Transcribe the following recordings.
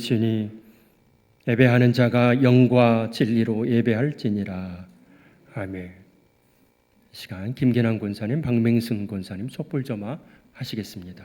시니 예배하는 자가 영과 진리로 예배할지니라. 아멘. 이 시간 김계남 권사님, 박맹승 권사님 촛불 점화 하시겠습니다.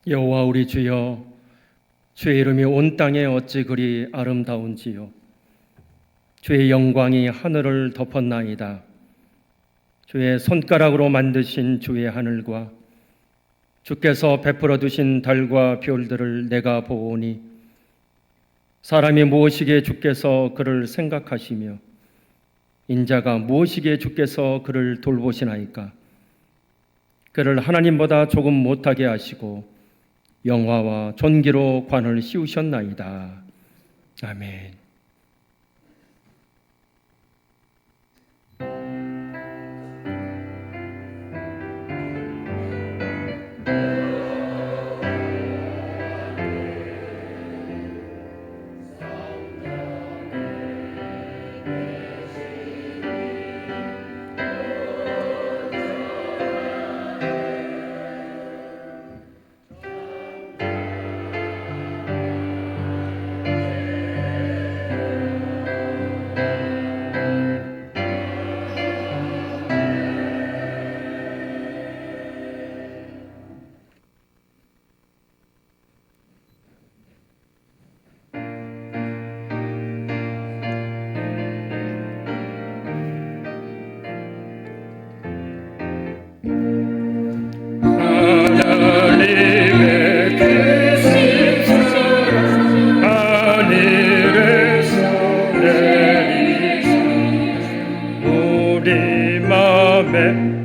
여호와 우리 주여, 주의 이름이 온 땅에 어찌 그리 아름다운지요. 주의 영광이 하늘을 덮었나이다. 주의 손가락으로 만드신 주의 하늘과 주께서 베풀어 두신 달과 별들을 내가 보오니, 사람이 무엇이기에 주께서 그를 생각하시며 인자가 무엇이기에 주께서 그를 돌보시나이까. 그를 하나님보다 조금 못하게 하시고 영화와 존귀로 관을 씌우셨나이다. 아멘.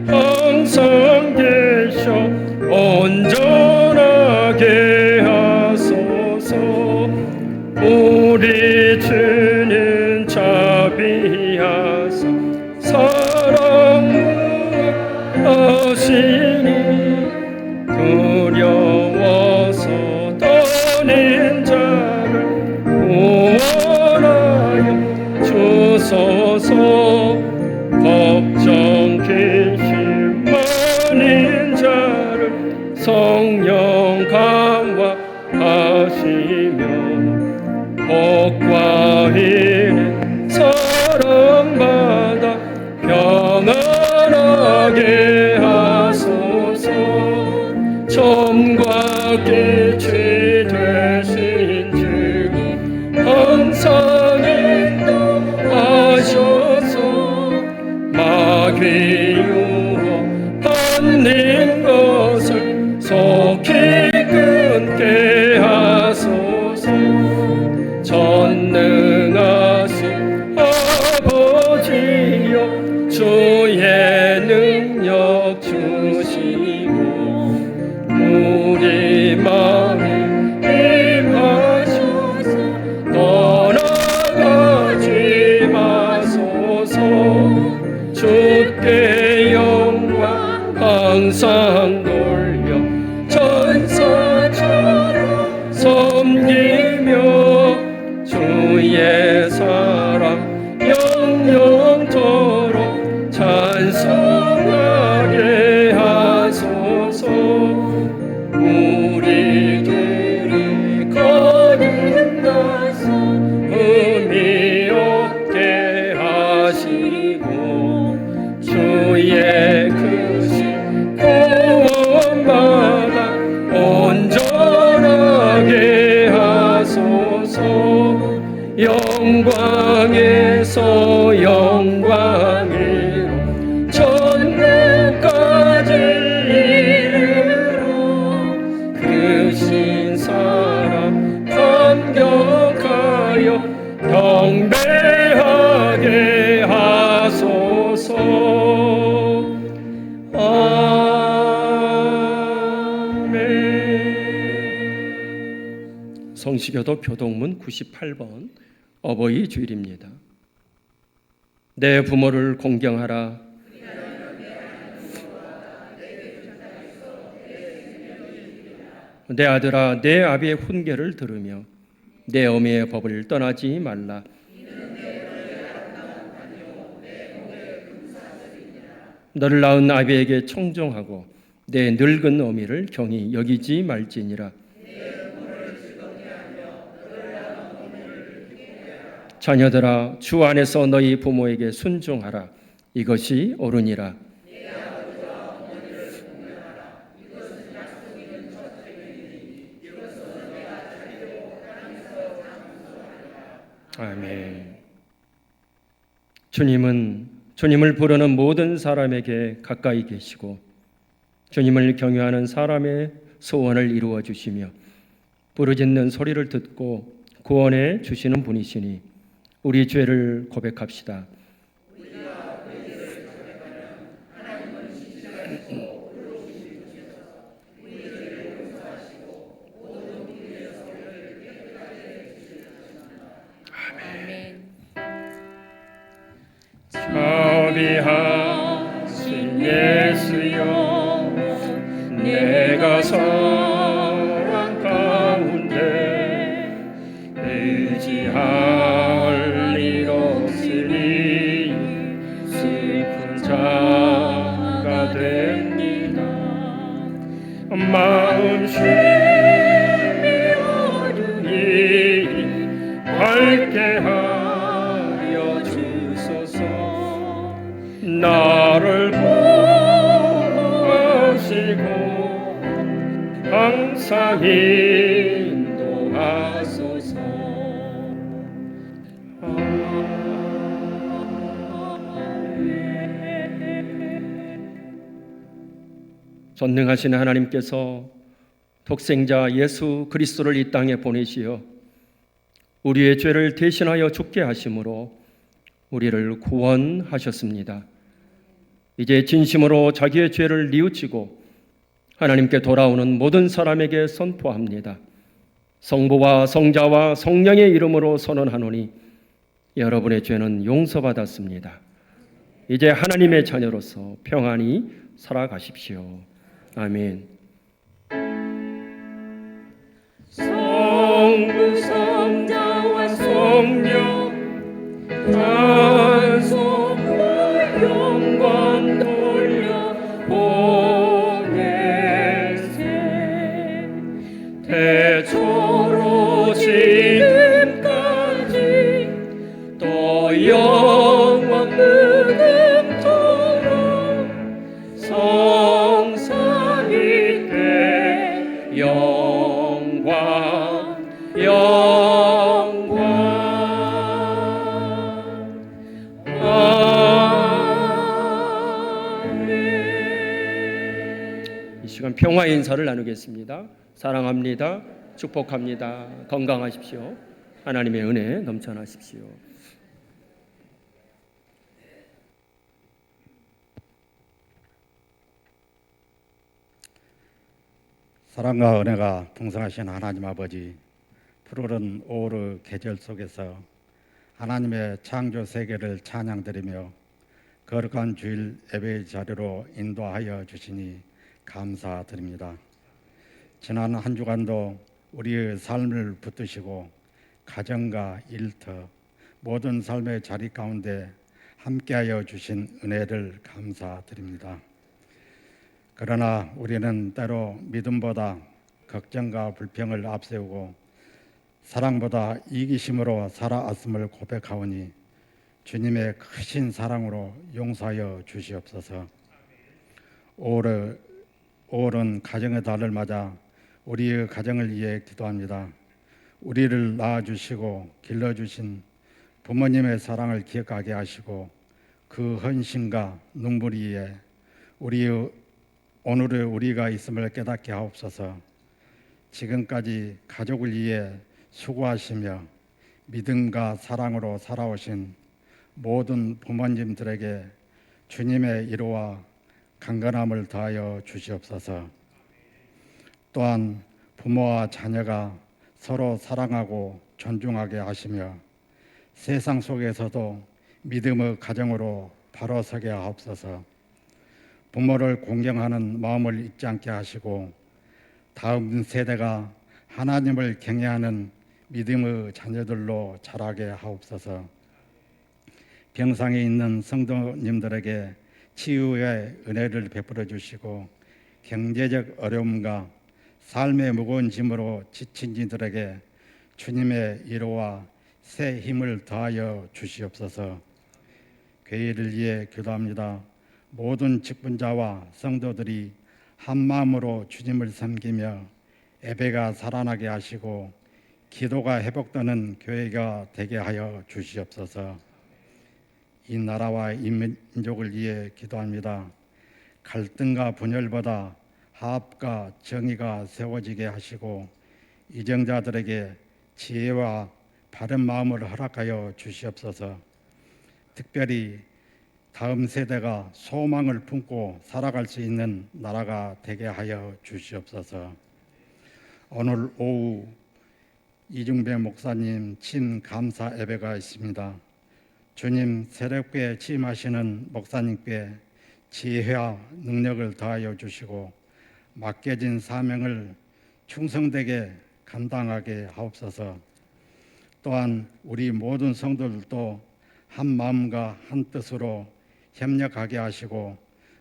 항상 계셔 온전하게 하소서. 우리 주는 자비하사 사랑하시니 두려워서 떠는 자를 구원하여 주소서. 걱정 근심 많은 자를 성령 강화하시며 복과 은혜 사랑받아 평안하게 하소서. 점과 끝이 되신 주 항상 인도하셔서 마귀 유혹 받는 것을 속히 끊게 하소서. 전능하신 아버지여, 주의 능력 주시고 우리 마음에 임하셔 섬기며 주의 사랑 영영토록 찬송하게 하소서. 우리들이 거듭나서 의미 없게 하시고 주의 크신 구원마다 온전하게 하소서. 영광에서 영광으로 천국까지 이르러 크신 사랑 감격하여 경배하게 하소서. 아멘. 성시교도 교동문 98번 어버이 주일입니다. 내 부모를 공경하라. 내 아들아, 내 아비의 훈계를 들으며 내 어미의 법을 떠나지 말라. 너를 낳은 아비에게 청종하고 내 늙은 어미를 경히 여기지 말지니라. 자녀들아, 주 안에서 너희 부모에게 순종하라. 이것이 옳으니라. 아멘. 주님은 주님을 부르는 모든 사람에게 가까이 계시고 주님을 경외하는 사람의 소원을 이루어 주시며 부르짖는 소리를 듣고 구원해 주시는 분이시니 우리 죄를 고백합시다. 자비하신 예수여, 내가 사랑 가운데 의지할 일 없으니 슬픈 자가 됩니다. 마음 쉼이 어두니 밝게 하여 주소서. 나를 보호하시고 항상 인도하소서. 전능하신 하나님께서 독생자 예수 그리스도를 이 땅에 보내시어 우리의 죄를 대신하여 죽게 하심으로 우리를 구원하셨습니다. 이제 진심으로 자기의 죄를 뉘우치고 하나님께 돌아오는 모든 사람에게 선포합니다. 성부와 성자와 성령의 이름으로 선언하노니 여러분의 죄는 용서받았습니다. 이제 하나님의 자녀로서 평안히 살아가십시오. 아멘. 성부 성자와 성령 찬송과 영광 돌려 보내세. 태초로 지금까지 또 영원 무궁토록 성삼 있게 영광 이 시간 평화의 인사를 나누겠습니다. 사랑합니다. 축복합니다. 건강하십시오. 하나님의 은혜 넘쳐나십시오. 사랑과 은혜가 풍성하신 하나님 아버지, 푸르른 오르 계절 속에서 하나님의 창조 세계를 찬양드리며 거룩한 주일 예배의 자리로 인도하여 주시니 감사드립니다. 지난 한 주간도 우리의 삶을 붙드시고 가정과 일터 모든 삶의 자리 가운데 함께하여 주신 은혜를 감사드립니다. 그러나 우리는 때로 믿음보다 걱정과 불평을 앞세우고 사랑보다 이기심으로 살아왔음을 고백하오니 주님의 크신 사랑으로 용서하여 주시옵소서. 올은 가정의 달을 맞아 우리의 가정을 위해 기도합니다. 우리를 낳아주시고 길러주신 부모님의 사랑을 기억하게 하시고 그 헌신과 눈물 위에 오늘의 우리가 있음을 깨닫게 하옵소서. 지금까지 가족을 위해 수고하시며 믿음과 사랑으로 살아오신 모든 부모님들에게 주님의 위로와 강건함을 더하여 주시옵소서. 또한 부모와 자녀가 서로 사랑하고 존중하게 하시며 세상 속에서도 믿음의 가정으로 바로 서게 하옵소서. 부모를 공경하는 마음을 잊지 않게 하시고 다음 세대가 하나님을 경외하는 믿음의 자녀들로 자라게 하옵소서. 병상에 있는 성도님들에게 치유의 은혜를 베풀어 주시고 경제적 어려움과 삶의 무거운 짐으로 지친 이들에게 주님의 위로와 새 힘을 더하여 주시옵소서. 교회를 위해 기도합니다. 모든 직분자와 성도들이 한 마음으로 주님을 섬기며 예배가 살아나게 하시고 기도가 회복되는 교회가 되게 하여 주시옵소서. 이 나라와 이 민족을 위해 기도합니다. 갈등과 분열보다 화합과 정의가 세워지게 하시고 이정자들에게 지혜와 바른 마음을 허락하여 주시옵소서. 특별히 다음 세대가 소망을 품고 살아갈 수 있는 나라가 되게 하여 주시옵소서. 오늘 오후 이중배 목사님 친감사 예배가 있습니다. 주님 새롭게 취임하시는 목사님께 지혜와 능력을 더하여 주시고 맡겨진 사명을 충성되게 감당하게 하옵소서. 또한 우리 모든 성도들도 한 마음과 한 뜻으로 협력하게 하시고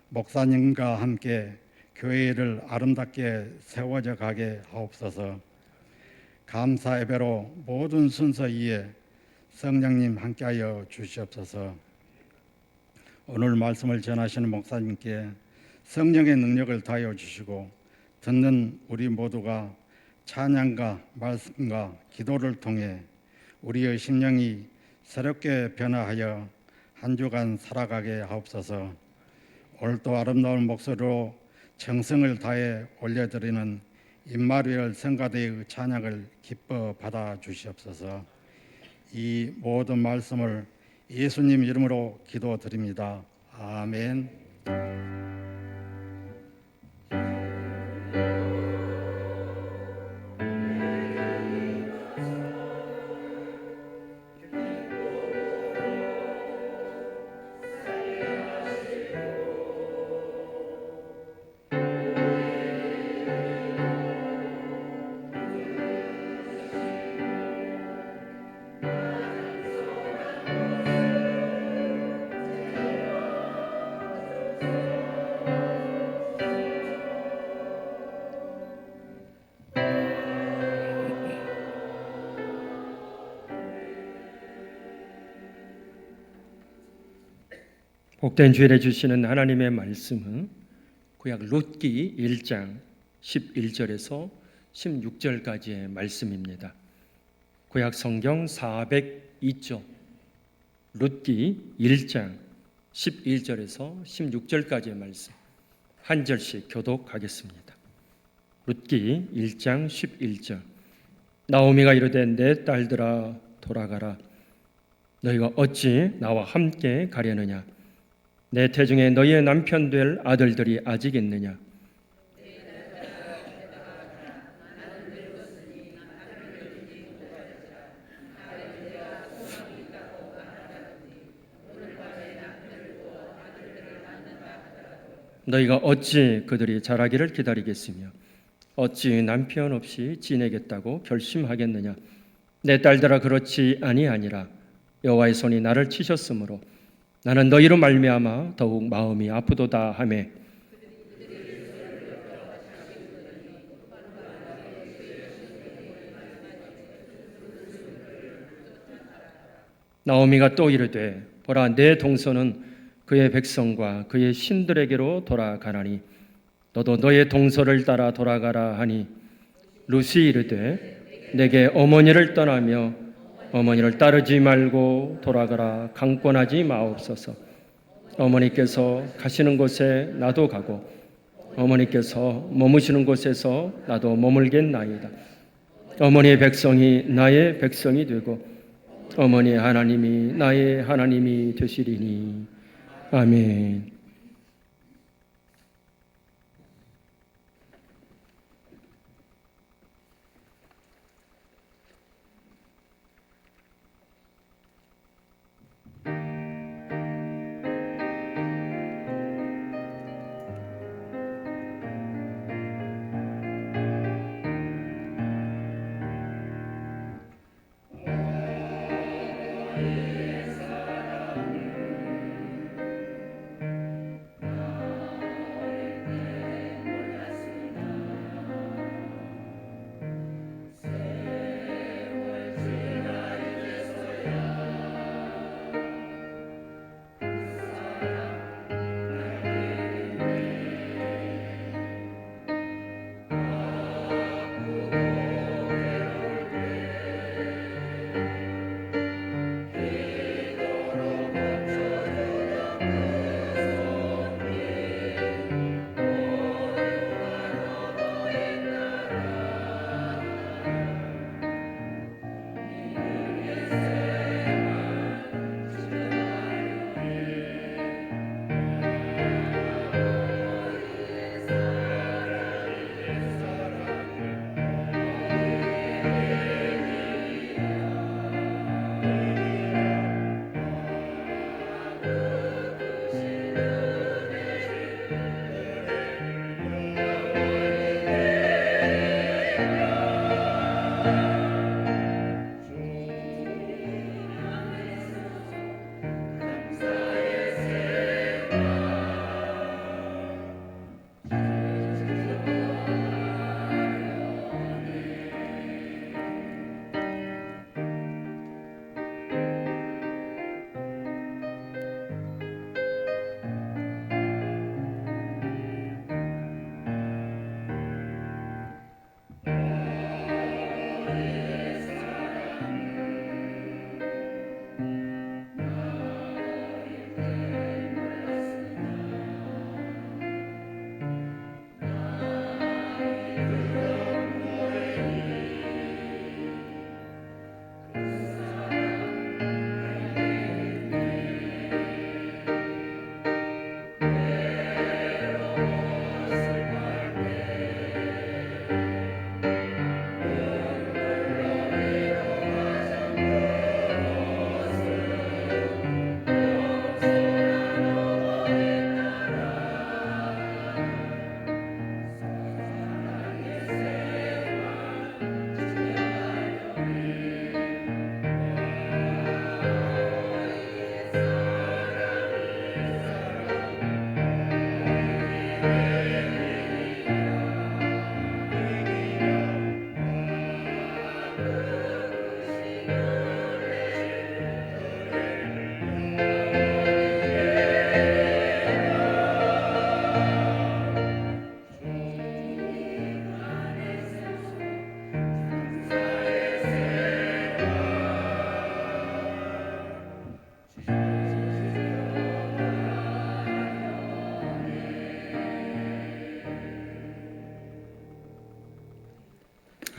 목사님과 함께 교회를 아름답게 세워져 가게 하옵소서. 감사 예배로 모든 순서 위에 성령님 함께하여 주시옵소서. 오늘 말씀을 전하시는 목사님께 성령의 능력을 다하여 주시고 듣는 우리 모두가 찬양과 말씀과 기도를 통해 우리의 심령이 새롭게 변화하여 한 주간 살아가게 하옵소서. 오늘도 아름다운 목소리로 정성을 다해 올려드리는 임마누엘 성가대의 찬양을 기뻐 받아 주시옵소서. 이 모든 말씀을 예수님 이름으로 기도드립니다. 아멘. 복된 주일에 주시는 하나님의 말씀은 구약 룻기 1장 11절에서 16절까지의 말씀입니다. 구약 성경 402쪽 룻기 1장 11절에서 16절까지의 말씀 한 절씩 교독하겠습니다. 룻기 1장 11절. 나오미가 이르되 내 딸들아 돌아가라. 너희가 어찌 나와 함께 가려느냐? 내 태중에 너희의 남편 될 아들들이 아직 있느냐? 너희가 어찌 그들이 자라기를 기다리겠으며 어찌 남편 없이 지내겠다고 결심하겠느냐? 내 딸들아 그렇지 아니하니라. 여호와의 손이 나를 치셨으므로 나는 너희로 말미암아 더욱 마음이 아프도다 하매 나오미가 또 이르되 보라 내 동서는 그의 백성과 그의 신들에게로 돌아가나니 너도 너의 동서를 따라 돌아가라 하니 룻이 이르되 내게 어머니를 떠나며 어머니를 따르지 말고 돌아가라 강권하지 마옵소서. 어머니께서 가시는 곳에 나도 가고 어머니께서 머무시는 곳에서 나도 머물겠나이다. 어머니의 백성이 나의 백성이 되고 어머니의 하나님이 나의 하나님이 되시리니. 아멘.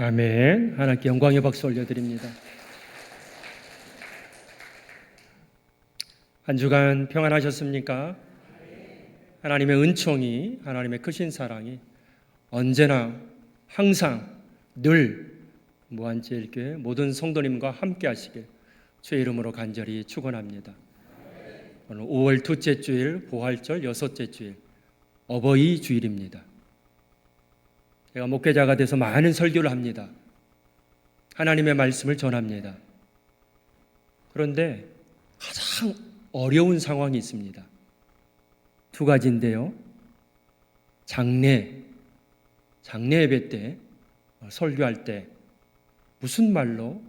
아멘. 하나님께 영광의 박수 올려드립니다. 한 주간 평안하셨습니까? 하나님의 은총이, 하나님의 크신 사랑이 언제나 항상 늘 무한제일교회 모든 성도님과 함께 하시길 주의 이름으로 간절히 축원합니다. 오늘 5월 둘째 주일, 부활절 여섯째 주일, 어버이 주일입니다. 제가 목회자가 돼서 많은 설교를 합니다. 하나님의 말씀을 전합니다. 그런데 가장 어려운 상황이 있습니다. 두 가지인데요. 장례 예배 때, 설교할 때 무슨 말로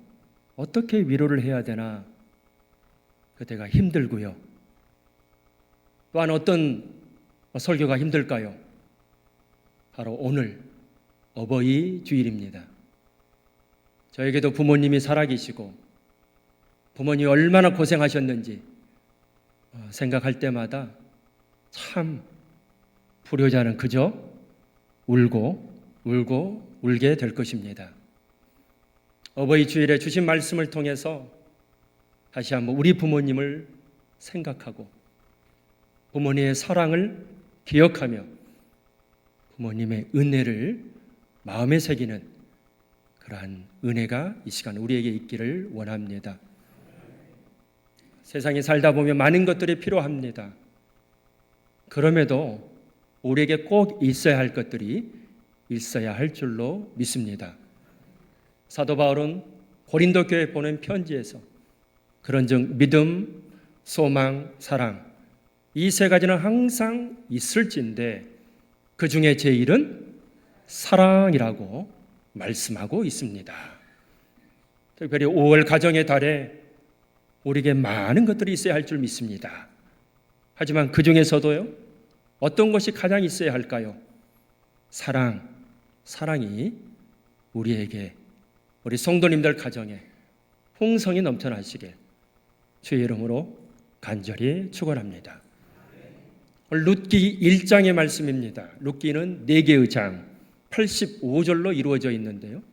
어떻게 위로를 해야 되나 그때가 힘들고요. 또한 어떤 설교가 힘들까요? 바로 오늘 어버이 주일입니다. 저에게도 부모님이 살아계시고 부모님이 얼마나 고생하셨는지 생각할 때마다 참 불효자는 그저 울게 될 것입니다. 어버이 주일에 주신 말씀을 통해서 다시 한번 우리 부모님을 생각하고 부모님의 사랑을 기억하며 부모님의 은혜를 마음에 새기는 그러한 은혜가 이 시간 우리에게 있기를 원합니다. 세상에 살다 보면 많은 것들이 필요합니다. 그럼에도 우리에게 꼭 있어야 할 것들이 있어야 할 줄로 믿습니다. 사도 바울은 고린도 교회에 보낸 편지에서 그런즉 믿음, 소망, 사랑 이 세 가지는 항상 있을진데 그 중에 제일은 사랑이라고 말씀하고 있습니다. 특별히 5월 가정의 달에 우리에게 많은 것들이 있어야 할 줄 믿습니다. 하지만 그 중에서도요, 어떤 것이 가장 있어야 할까요? 사랑이 우리에게, 우리 성도님들 가정에 풍성이 넘쳐나시길 주의 이름으로 간절히 축원합니다. 룻기 1장의 말씀입니다. 룻기는 4개의 장 85절로 이루어져 있는데요.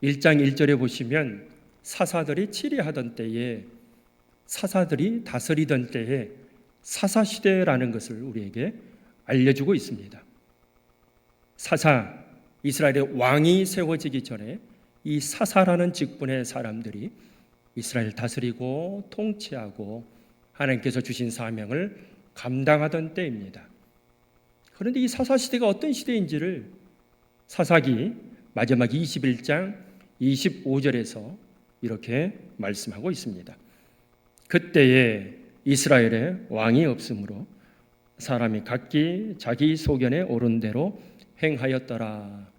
1장 1절에 보시면 사사들이 치리하던 때에, 사사들이 다스리던 때에 사사시대라는 것을 우리에게 알려주고 있습니다. 사사, 이스라엘의 왕이 세워지기 전에 이 사사라는 직분의 사람들이 이스라엘을 다스리고 통치하고 하나님께서 주신 사명을 감당하던 때입니다. 그런데 이 사사시대가 어떤 시대인지를 사사기 마지막 21장 25절에서 이렇게 말씀하고 있습니다. 그때에 이스라엘에 왕이 없으므로 사람이 각기 자기 소견에 옳은 대로 행하였더라.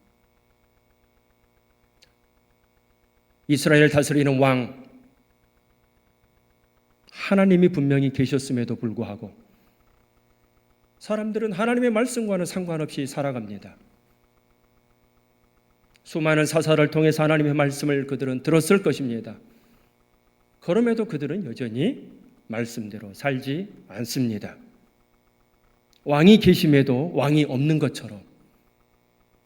이스라엘을 다스리는 왕, 하나님이 분명히 계셨음에도 불구하고 사람들은 하나님의 말씀과는 상관없이 살아갑니다. 수많은 사사를 통해서 하나님의 말씀을 그들은 들었을 것입니다. 그럼에도 그들은 여전히 말씀대로 살지 않습니다. 왕이 계심에도 왕이 없는 것처럼.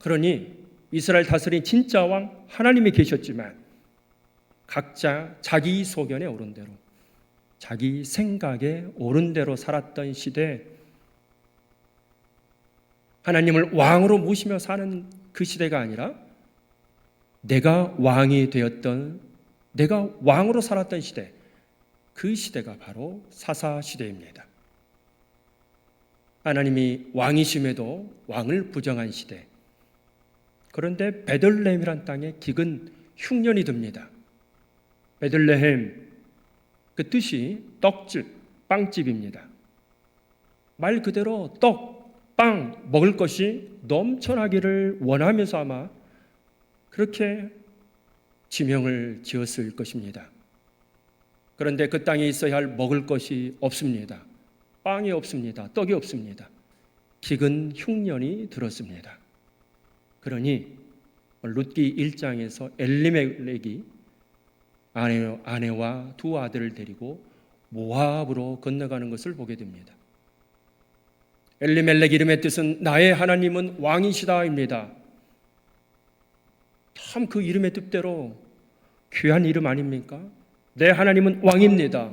그러니 이스라엘 다스린 진짜 왕 하나님이 계셨지만 각자 자기 소견에 옳은 대로, 자기 생각에 옳은 대로 살았던 시대, 하나님을 왕으로 모시며 사는 그 시대가 아니라 내가 왕이 되었던, 내가 왕으로 살았던 시대, 그 시대가 바로 사사시대입니다. 하나님이 왕이심에도 왕을 부정한 시대. 그런데 베들레헴이란 땅에 기근 흉년이 듭니다. 베들레헴, 그 뜻이 떡집, 빵집입니다. 말 그대로 떡, 빵, 먹을 것이 넘쳐나기를 원하면서 아마 그렇게 지명을 지었을 것입니다. 그런데 그 땅에 있어야 할 먹을 것이 없습니다. 빵이 없습니다. 떡이 없습니다. 기근 흉년이 들었습니다. 그러니 룻기 1장에서 엘리멜렉이 아내와 두 아들을 데리고 모압으로 건너가는 것을 보게 됩니다. 엘리멜렉 이름의 뜻은 나의 하나님은 왕이시다입니다. 참 그 이름의 뜻대로 귀한 이름 아닙니까? 내 하나님은 왕입니다.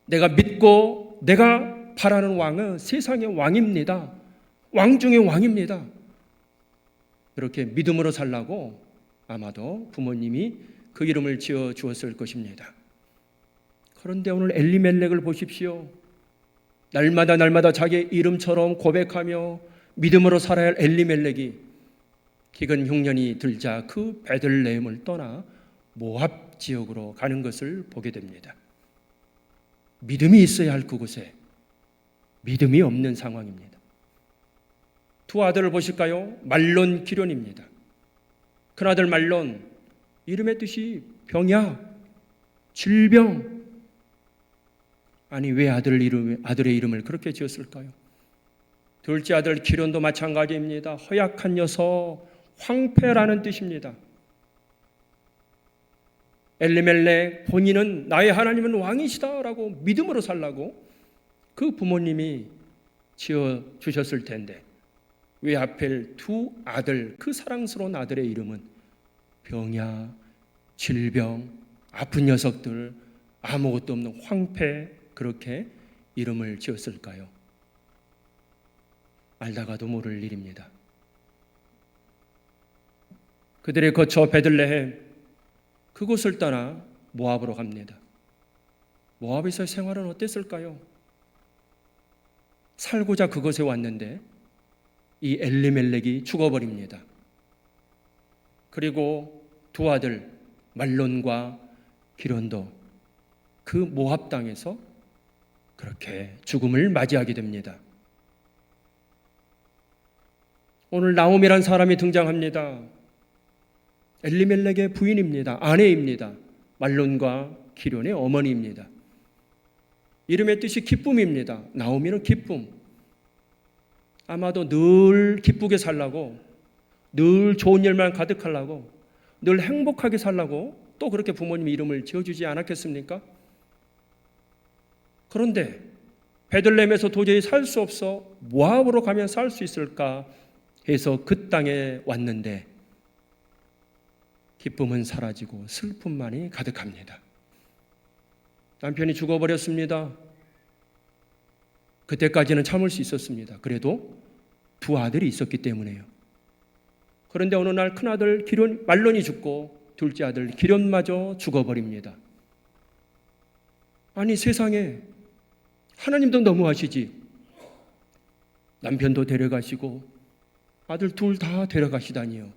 내가 믿고 내가 바라는 왕은 세상의 왕입니다. 왕 중의 왕입니다. 그렇게 믿음으로 살라고 아마도 부모님이 그 이름을 지어 주었을 것입니다. 그런데 오늘 엘리멜렉을 보십시오. 날마다 자기의 이름처럼 고백하며 믿음으로 살아야 할 엘리멜렉이 기근 흉년이 들자 그 베들레헴을 떠나 모압 지역으로 가는 것을 보게 됩니다. 믿음이 있어야 할 그곳에 믿음이 없는 상황입니다. 두 아들을 보실까요? 말론, 기련입니다. 큰아들 말론, 이름의 뜻이 병야, 질병. 아니 왜 아들의 이름을 그렇게 지었을까요? 둘째 아들 기련도 마찬가지입니다. 허약한 녀석, 황폐라는 뜻입니다. 엘리멜렉 본인은 나의 하나님은 왕이시다라고 믿음으로 살라고 그 부모님이 지어주셨을 텐데 왜 하필 두 아들, 그 사랑스러운 아들의 이름은 병야, 질병, 아픈 녀석들, 아무것도 없는 황폐, 그렇게 이름을 지었을까요? 알다가도 모를 일입니다. 그들의 거처 베들레헴, 그곳을 떠나 모압으로 갑니다. 모압에서의 생활은 어땠을까요? 살고자 그곳에 왔는데 이 엘리멜렉이 죽어버립니다. 그리고 두 아들 말론과 기련도 그 모압 땅에서 그렇게 죽음을 맞이하게 됩니다. 오늘 나오미란 사람이 등장합니다. 엘리멜렉의 부인입니다. 아내입니다. 말론과 기련의 어머니입니다. 이름의 뜻이 기쁨입니다. 나오미는 기쁨. 아마도 늘 기쁘게 살라고, 늘 좋은 일만 가득하려고, 늘 행복하게 살라고 또 그렇게 부모님 이름을 지어주지 않았겠습니까? 그런데 베들레헴에서 도저히 살 수 없어 모압으로 가면 살 수 있을까 해서 그 땅에 왔는데 기쁨은 사라지고 슬픔만이 가득합니다. 남편이 죽어버렸습니다. 그때까지는 참을 수 있었습니다. 그래도 두 아들이 있었기 때문에요. 그런데 어느 날 큰아들 말론이 죽고 둘째 아들 기련마저 죽어버립니다. 아니 세상에 하나님도 너무하시지. 남편도 데려가시고 아들 둘 다 데려가시다니요.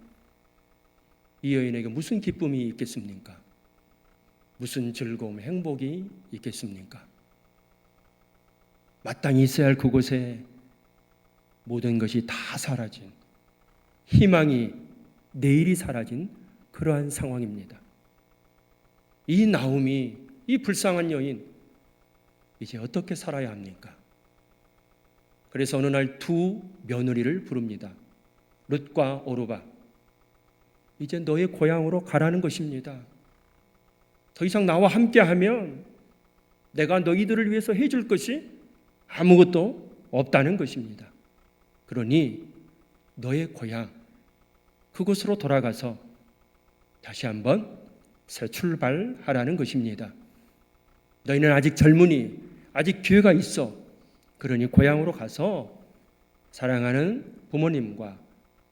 이 여인에게 무슨 기쁨이 있겠습니까? 무슨 즐거움, 행복이 있겠습니까? 마땅히 있어야 할 그곳에 모든 것이 다 사라진, 희망이, 내일이 사라진 그러한 상황입니다. 이 나오미, 이 불쌍한 여인, 이제 어떻게 살아야 합니까? 그래서 어느 날 두 며느리를 부릅니다. 룻과 오르바. 이제 너의 고향으로 가라는 것입니다. 더 이상 나와 함께하면 내가 너희들을 위해서 해줄 것이 아무것도 없다는 것입니다. 그러니 너의 고향, 그곳으로 돌아가서 다시 한번 새 출발하라는 것입니다. 너희는 아직 젊으니 아직 기회가 있어. 그러니 고향으로 가서 사랑하는 부모님과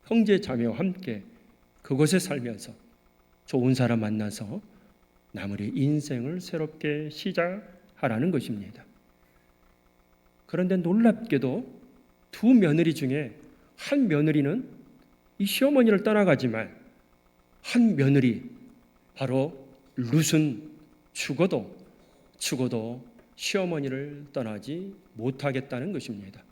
형제 자매와 함께 그곳에 살면서 좋은 사람 만나서 나머지 인생을 새롭게 시작하라는 것입니다. 그런데 놀랍게도 두 며느리 중에 한 며느리는 이 시어머니를 떠나가지만 한 며느리, 바로 룻은 죽어도 시어머니를 떠나지 못하겠다는 것입니다.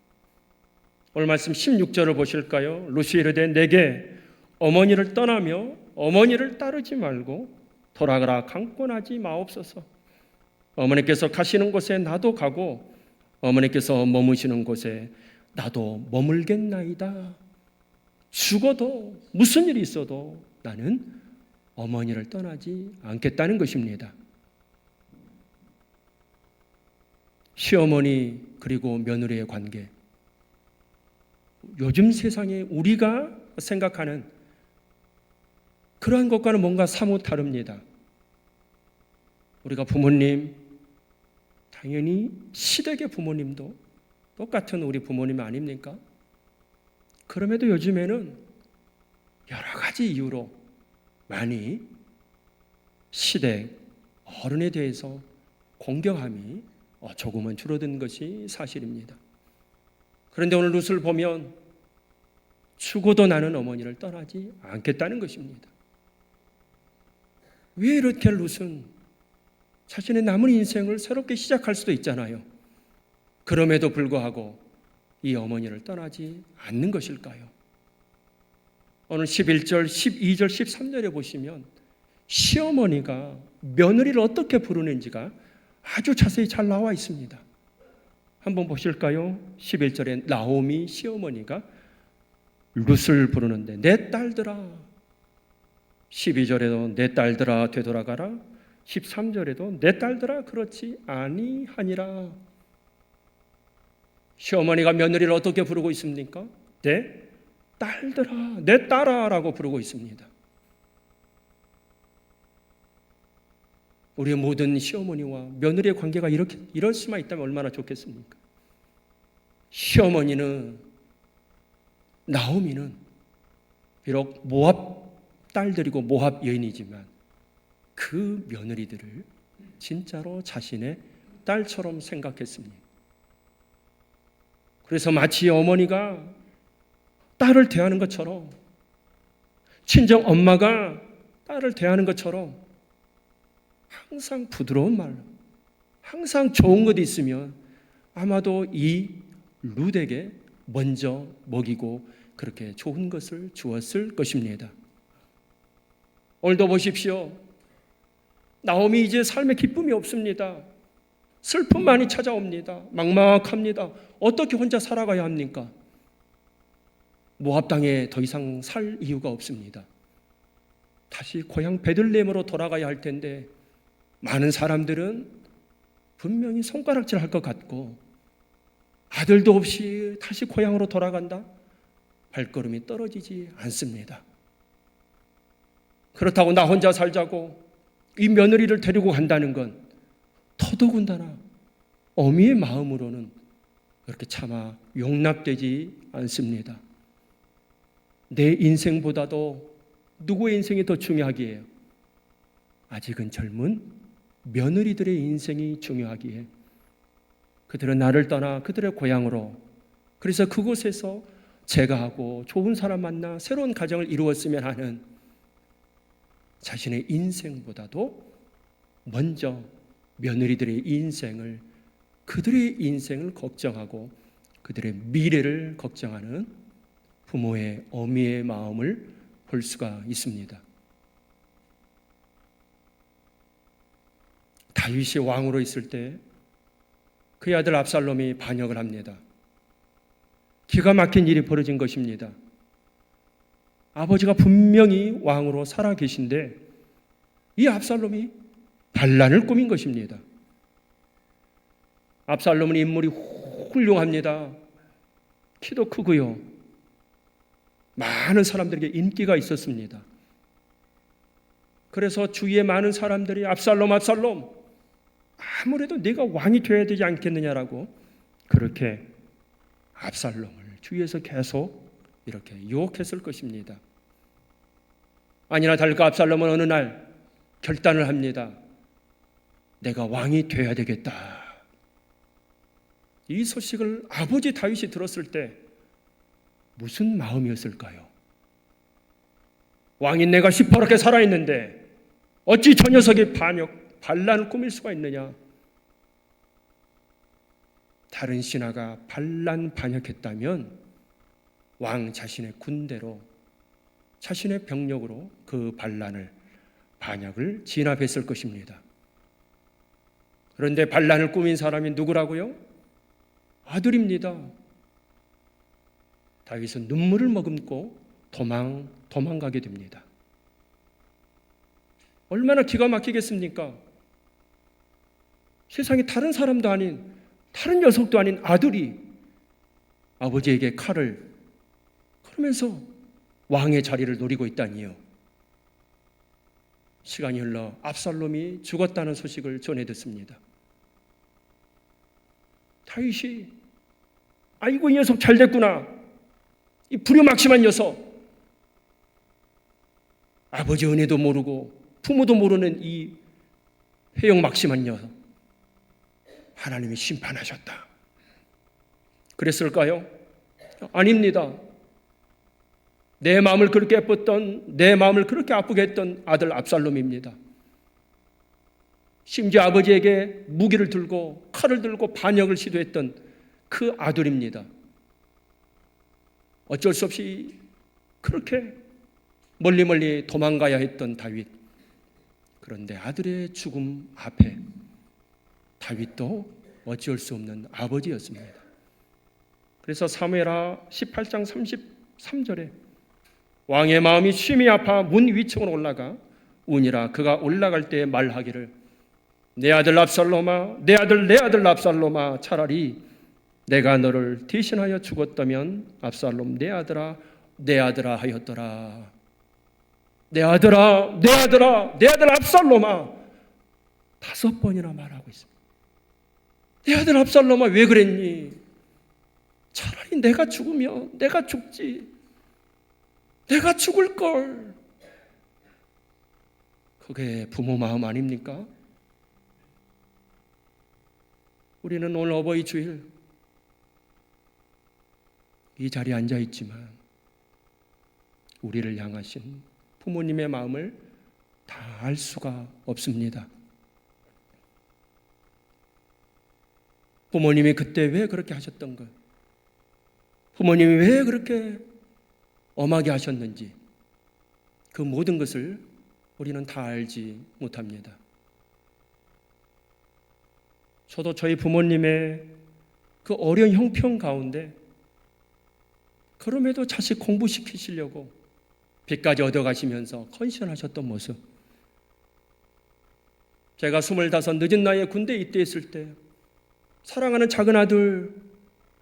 오늘 말씀 16절을 보실까요? 룻이 이르되 내게 어머니를 떠나며 어머니를 따르지 말고 돌아가라 강권하지 마옵소서. 어머니께서 가시는 곳에 나도 가고 어머니께서 머무시는 곳에 나도 머물겠나이다. 죽어도 무슨 일이 있어도 나는 어머니를 떠나지 않겠다는 것입니다. 시어머니 그리고 며느리의 관계, 요즘 세상에 우리가 생각하는 그러한 것과는 뭔가 사뭇 다릅니다. 우리가 부모님, 당연히 시댁의 부모님도 똑같은 우리 부모님 아닙니까? 그럼에도 요즘에는 여러 가지 이유로 많이 시댁 어른에 대해서 공경함이 조금은 줄어든 것이 사실입니다. 그런데 오늘 룻을 보면 죽어도 나는 어머니를 떠나지 않겠다는 것입니다. 왜 이렇게 룻은 자신의 남은 인생을 새롭게 시작할 수도 있잖아요. 그럼에도 불구하고 이 어머니를 떠나지 않는 것일까요? 오늘 11절, 12절, 13절에 보시면 시어머니가 며느리를 어떻게 부르는지가 아주 자세히 잘 나와 있습니다. 한번 보실까요? 11절에 나오미 시어머니가 룻을 부르는데 내 딸들아, 12절에도 내 딸들아 되돌아가라, 13절에도 내 딸들아 그렇지 아니하니라. 시어머니가 며느리를 어떻게 부르고 있습니까? 내 딸들아, 내 딸아라고 부르고 있습니다. 우리의 모든 시어머니와 며느리의 관계가 이럴 수만 있다면 얼마나 좋겠습니까? 시어머니는, 나오미는 비록 모압 딸들이고 모압 여인이지만 그 며느리들을 진짜로 자신의 딸처럼 생각했습니다. 그래서 마치 어머니가 딸을 대하는 것처럼, 친정 엄마가 딸을 대하는 것처럼 항상 부드러운 말로, 항상 좋은 것이 있으면 아마도 이 룻에게 먼저 먹이고 그렇게 좋은 것을 주었을 것입니다. 오늘도 보십시오. 나오미 이제 삶에 기쁨이 없습니다. 슬픔만이 찾아옵니다. 막막합니다. 어떻게 혼자 살아가야 합니까? 모압 땅에 더 이상 살 이유가 없습니다. 다시 고향 베들레헴으로 돌아가야 할 텐데 많은 사람들은 분명히 손가락질 할 것 같고, 아들도 없이 다시 고향으로 돌아간다? 발걸음이 떨어지지 않습니다. 그렇다고 나 혼자 살자고 이 며느리를 데리고 간다는 건 더더군다나 어미의 마음으로는 그렇게 차마 용납되지 않습니다. 내 인생보다도 누구의 인생이 더 중요하기에, 아직은 젊은 며느리들의 인생이 중요하기에 그들은 나를 떠나 그들의 고향으로, 그래서 그곳에서 제가하고 좋은 사람 만나 새로운 가정을 이루었으면 하는 자신의 인생보다도 먼저 며느리들의 인생을, 그들의 인생을 걱정하고 그들의 미래를 걱정하는 부모의, 어미의 마음을 볼 수가 있습니다. 다윗이 왕으로 있을 때 그의 아들 압살롬이 반역을 합니다. 기가 막힌 일이 벌어진 것입니다. 아버지가 분명히 왕으로 살아 계신데 이 압살롬이 반란을 꾸민 것입니다. 압살롬은 인물이 훌륭합니다. 키도 크고요. 많은 사람들에게 인기가 있었습니다. 그래서 주위의 많은 사람들이 압살롬, 압살롬, 아무래도 네가 왕이 되어야 되지 않겠느냐라고 그렇게 압살롬을 주위에서 계속 이렇게 유혹했을 것입니다. 아니나 다를까 압살롬은 어느 날 결단을 합니다. 내가 왕이 되어야 되겠다. 이 소식을 아버지 다윗이 들었을 때 무슨 마음이었을까요? 왕인 내가 시퍼렇게 살아있는데 어찌 저 녀석이 반란을 꾸밀 수가 있느냐? 다른 신하가 반란 반역했다면 왕 자신의 군대로, 자신의 병력으로 그 반역을 진압했을 것입니다. 그런데 반란을 꾸민 사람이 누구라고요? 아들입니다. 다윗은 눈물을 머금고 도망가게 됩니다. 얼마나 기가 막히겠습니까? 세상에 다른 사람도 아닌, 다른 녀석도 아닌 아들이 아버지에게 칼을 그러면서 왕의 자리를 노리고 있다니요. 시간이 흘러 압살롬이 죽었다는 소식을 전해 듣습니다. 다윗이 아이고 이 녀석 잘 됐구나, 이 불효막심한 녀석, 아버지 은혜도 모르고 부모도 모르는 이 회용막심한 녀석, 하나님이 심판하셨다. 그랬을까요? 아닙니다. 내 마음을 그렇게 예뻤던, 내 마음을 그렇게 아프게 했던 아들 압살롬입니다. 심지어 아버지에게 무기를 들고 칼을 들고 반역을 시도했던 그 아들입니다. 어쩔 수 없이 그렇게 멀리 도망가야 했던 다윗. 그런데 아들의 죽음 앞에 다윗도 어찌할 수 없는 아버지였습니다. 그래서 사무엘하 18장 33절에 왕의 마음이 쉼이 아파 문 위층으로 올라가 우니라 그가 올라갈 때 말하기를 내 아들 압살롬아, 내 아들 압살롬아, 차라리 내가 너를 대신하여 죽었다면 압살롬 내 아들아 하였더라. 내 아들 압살롬아 5번이나 말하고 있습니다. 내 아들 압살롬아 왜 그랬니? 차라리 내가 죽으면 내가 죽지. 내가 죽을 걸. 그게 부모 마음 아닙니까? 우리는 오늘 어버이 주일 이 자리에 앉아 있지만 우리를 향하신 부모님의 마음을 다 알 수가 없습니다. 부모님이 그때 왜 그렇게 하셨던 것, 부모님이 왜 그렇게 엄하게 하셨는지 그 모든 것을 우리는 다 알지 못합니다. 저도 저희 부모님의 그 어려운 형편 가운데 그럼에도 자식 공부시키시려고 빚까지 얻어가시면서 헌신하셨던 모습, 제가 25 늦은 나이에 군대에 입대했을 때 사랑하는 작은 아들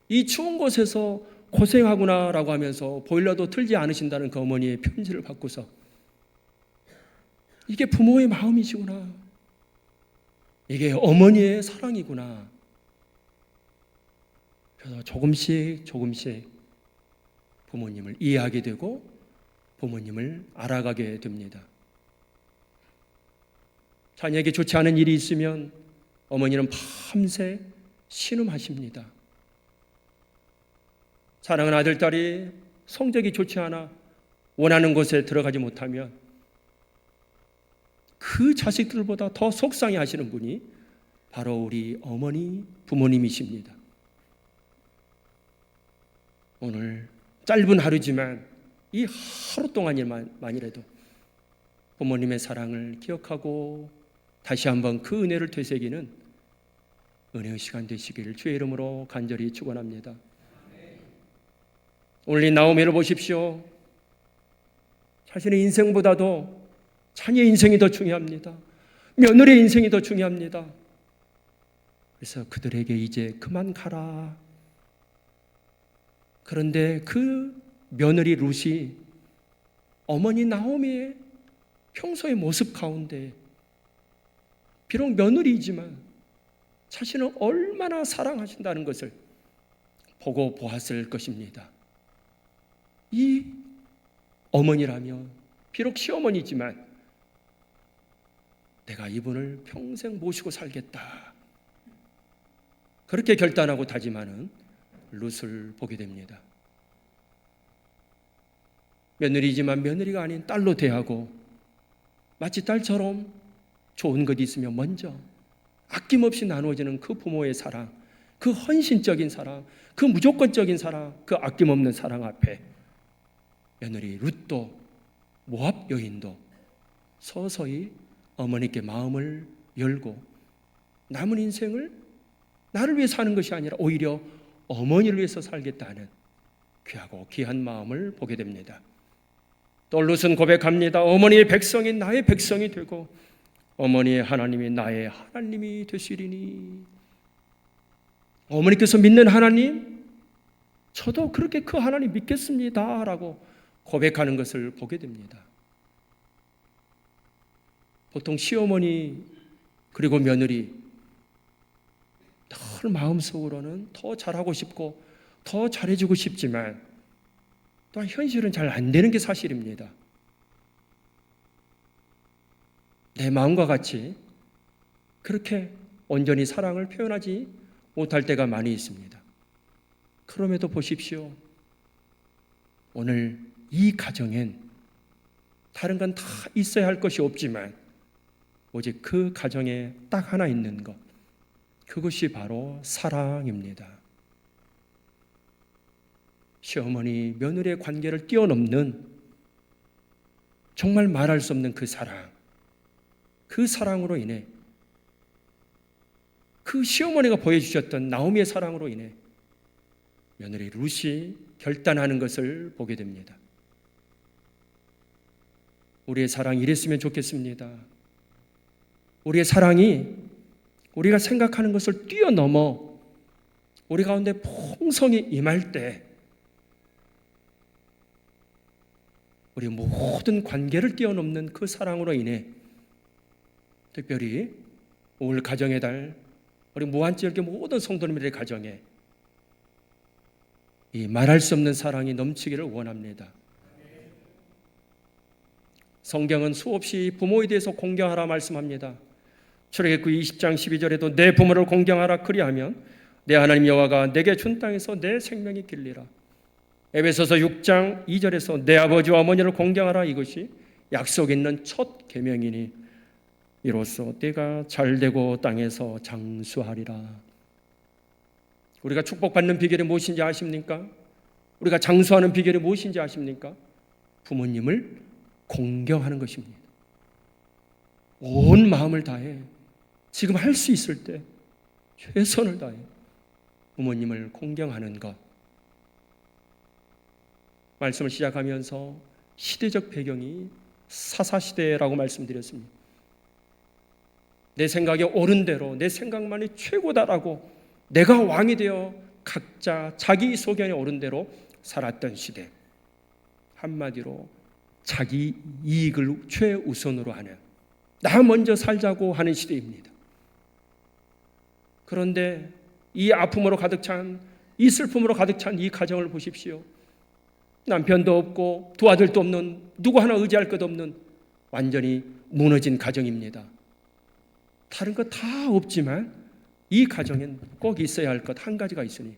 이 추운 곳에서 고생하구나라고 하면서 보일러도 틀지 않으신다는 그 어머니의 편지를 받고서 이게 부모의 마음이시구나, 이게 어머니의 사랑이구나. 그래서 조금씩 부모님을 이해하게 되고 부모님을 알아가게 됩니다. 자녀에게 좋지 않은 일이 있으면 어머니는 밤새 신음하십니다. 사랑하는 아들, 딸이 성적이 좋지 않아 원하는 곳에 들어가지 못하면 그 자식들보다 더 속상해 하시는 분이 바로 우리 어머니, 부모님이십니다. 오늘 짧은 하루지만 이 하루 동안만이라도 부모님의 사랑을 기억하고 다시 한번 그 은혜를 되새기는 은혜의 시간 되시길 주의 이름으로 간절히 축원합니다. 오늘 이 나오미를 보십시오. 자신의 인생보다도 자녀의 인생이 더 중요합니다. 며느리의 인생이 더 중요합니다. 그래서 그들에게 이제 그만 가라. 그런데 그 며느리 룻이 어머니 나오미의 평소의 모습 가운데 비록 며느리이지만 자신을 얼마나 사랑하신다는 것을 보고 보았을 것입니다. 이 어머니라면 비록 시어머니지만 내가 이분을 평생 모시고 살겠다, 그렇게 결단하고 다짐하는 룻을 보게 됩니다. 며느리지만 며느리가 아닌 딸로 대하고 마치 딸처럼 좋은 것 있으면 먼저 아낌없이 나누어지는 그 부모의 사랑, 그 헌신적인 사랑, 그 무조건적인 사랑, 그 아낌없는 사랑 앞에 며느리 룻도 모압 여인도 서서히 어머니께 마음을 열고 남은 인생을 나를 위해 사는 것이 아니라 오히려 어머니를 위해서 살겠다는 귀하고 귀한 마음을 보게 됩니다. 또 룻은 고백합니다. 어머니의 백성이 나의 백성이 되고 어머니의 하나님이 나의 하나님이 되시리니. 어머니께서 믿는 하나님, 저도 그렇게 그 하나님 믿겠습니다 라고 고백하는 것을 보게 됩니다. 보통 시어머니 그리고 며느리 늘 마음속으로는 더 잘하고 싶고 더 잘해주고 싶지만 또한 현실은 잘 안 되는 게 사실입니다. 내 마음과 같이 그렇게 온전히 사랑을 표현하지 못할 때가 많이 있습니다. 그럼에도 보십시오. 오늘 이 가정엔 다른 건 다 있어야 할 것이 없지만 오직 그 가정에 딱 하나 있는 것, 그것이 바로 사랑입니다. 시어머니, 며느리의 관계를 뛰어넘는 정말 말할 수 없는 그 사랑, 그 사랑으로 인해, 그 시어머니가 보여주셨던 나오미의 사랑으로 인해 며느리 룻이 결단하는 것을 보게 됩니다. 우리의 사랑이 이랬으면 좋겠습니다. 우리의 사랑이 우리가 생각하는 것을 뛰어넘어 우리 가운데 풍성히 임할 때 우리 모든 관계를 뛰어넘는 그 사랑으로 인해 특별히 올 가정의 달 우리 무한지역의 모든 성도님들의 가정에 이 말할 수 없는 사랑이 넘치기를 원합니다. 성경은 수없이 부모에 대해서 공경하라 말씀합니다. 출애굽기 20장 12절에도 내 부모를 공경하라 그리하면 내 하나님 여호와가 내게 준 땅에서 내 생명이 길리라. 에베소서 6장 2절에서 내 아버지와 어머니를 공경하라, 이것이 약속 있는 첫 계명이니 이로써 때가 잘되고 땅에서 장수하리라. 우리가 축복받는 비결이 무엇인지 아십니까? 우리가 장수하는 비결이 무엇인지 아십니까? 부모님을 공경하는 것입니다. 온 마음을 다해 지금 할 수 있을 때 최선을 다해 부모님을 공경하는 것. 말씀을 시작하면서 시대적 배경이 사사시대라고 말씀드렸습니다. 내 생각이 옳은 대로 내 생각만이 최고다라고 내가 왕이 되어 각자 자기 소견에 옳은 대로 살았던 시대. 한마디로 자기 이익을 최우선으로 하는, 나 먼저 살자고 하는 시대입니다. 그런데 이 아픔으로 가득 찬, 이 슬픔으로 가득 찬 이 가정을 보십시오. 남편도 없고 두 아들도 없는, 누구 하나 의지할 것 없는 완전히 무너진 가정입니다. 다른 것 다 없지만 이 가정엔 꼭 있어야 할 것 한 가지가 있으니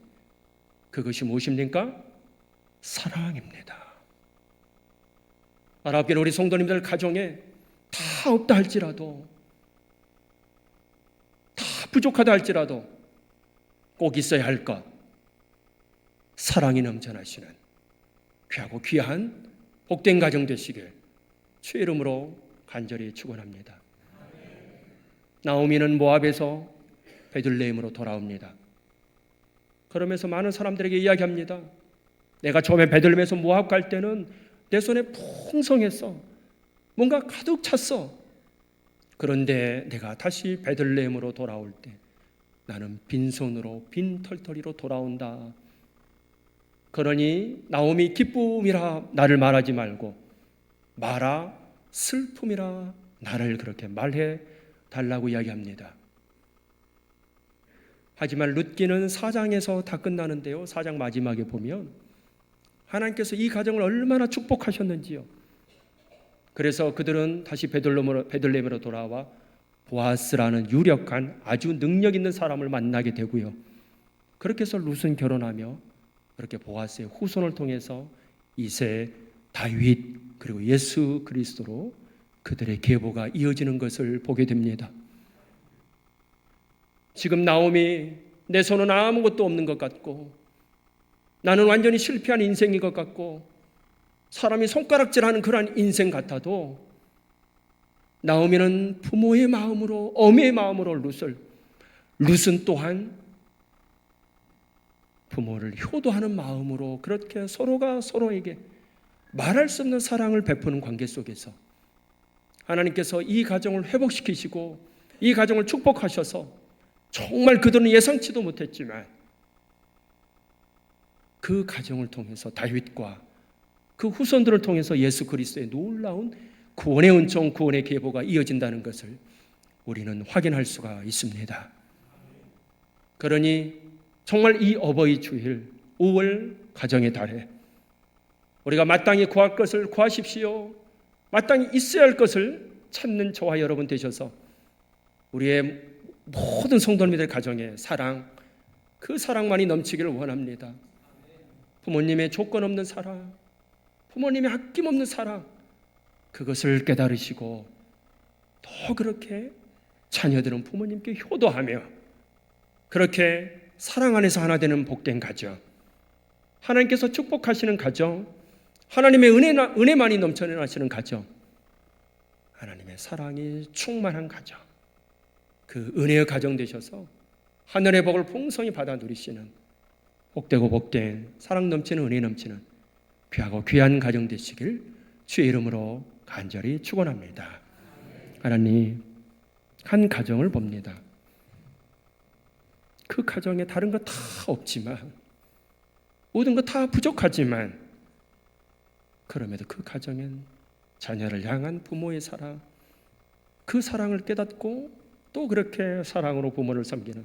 그것이 무엇입니까? 사랑입니다. 아랍교회 우리 성도님들 가정에 다 없다 할지라도, 다 부족하다 할지라도 꼭 있어야 할 것, 사랑이 넘쳐나시는 귀하고 귀한 복된 가정 되시길 주의 이름으로 간절히 축원합니다. 나오미는 모압에서 베들레헴으로 돌아옵니다. 그러면서 많은 사람들에게 이야기합니다. 내가 처음에 베들레헴에서 모압 갈 때는 내 손에 풍성했어. 뭔가 가득 찼어. 그런데 내가 다시 베들레헴으로 돌아올 때 나는 빈손으로, 빈털터리로 돌아온다. 그러니 나오미 기쁨이라 나를 말하지 말고 마라 슬픔이라 나를 그렇게 말해 달라고 이야기합니다. 하지만 룻기는 4장에서 다 끝나는데요, 4장 마지막에 보면 하나님께서 이 가정을 얼마나 축복하셨는지요. 그래서 그들은 다시 베들레헴으로 돌아와 보아스라는 유력한 아주 능력 있는 사람을 만나게 되고요. 그렇게 해서 룻은 결혼하며 그렇게 보아스의 후손을 통해서 이세, 다윗, 그리고 예수 그리스도로 그들의 계보가 이어지는 것을 보게 됩니다. 지금 나오미, 내 손은 아무것도 없는 것 같고 나는 완전히 실패한 인생인 것 같고 사람이 손가락질하는 그러한 인생 같아도 나오미는 부모의 마음으로, 어미의 마음으로 룻은 또한 부모를 효도하는 마음으로 그렇게 서로가 서로에게 말할 수 없는 사랑을 베푸는 관계 속에서 하나님께서 이 가정을 회복시키시고 이 가정을 축복하셔서 정말 그들은 예상치도 못했지만 그 가정을 통해서 다윗과 그 후손들을 통해서 예수 그리스도의 놀라운 구원의 은총, 구원의 계보가 이어진다는 것을 우리는 확인할 수가 있습니다. 그러니 정말 이 어버이 주일 5월 가정의 달에 우리가 마땅히 구할 것을 구하십시오. 마땅히 있어야 할 것을 찾는 저와 여러분 되셔서 우리의 모든 성도님들 가정의 사랑, 그 사랑만이 넘치기를 원합니다. 부모님의 조건 없는 사랑, 부모님의 아낌없는 사랑, 그것을 깨달으시고 또 그렇게 자녀들은 부모님께 효도하며 그렇게 사랑 안에서 하나 되는 복된 가정, 하나님께서 축복하시는 가정, 하나님의 은혜만이 넘쳐나시는 가정, 하나님의 사랑이 충만한 가정, 그 은혜의 가정 되셔서 하늘의 복을 풍성히 받아 누리시는 복되고 복된 사랑 넘치는 은혜 넘치는 귀하고 귀한 가정 되시길 주의 이름으로 간절히 축원합니다. 하나님, 한 가정을 봅니다. 그 가정에 다른 거 다 없지만, 모든 거 다 부족하지만, 그럼에도 그 가정엔 자녀를 향한 부모의 사랑, 그 사랑을 깨닫고 또 그렇게 사랑으로 부모를 섬기는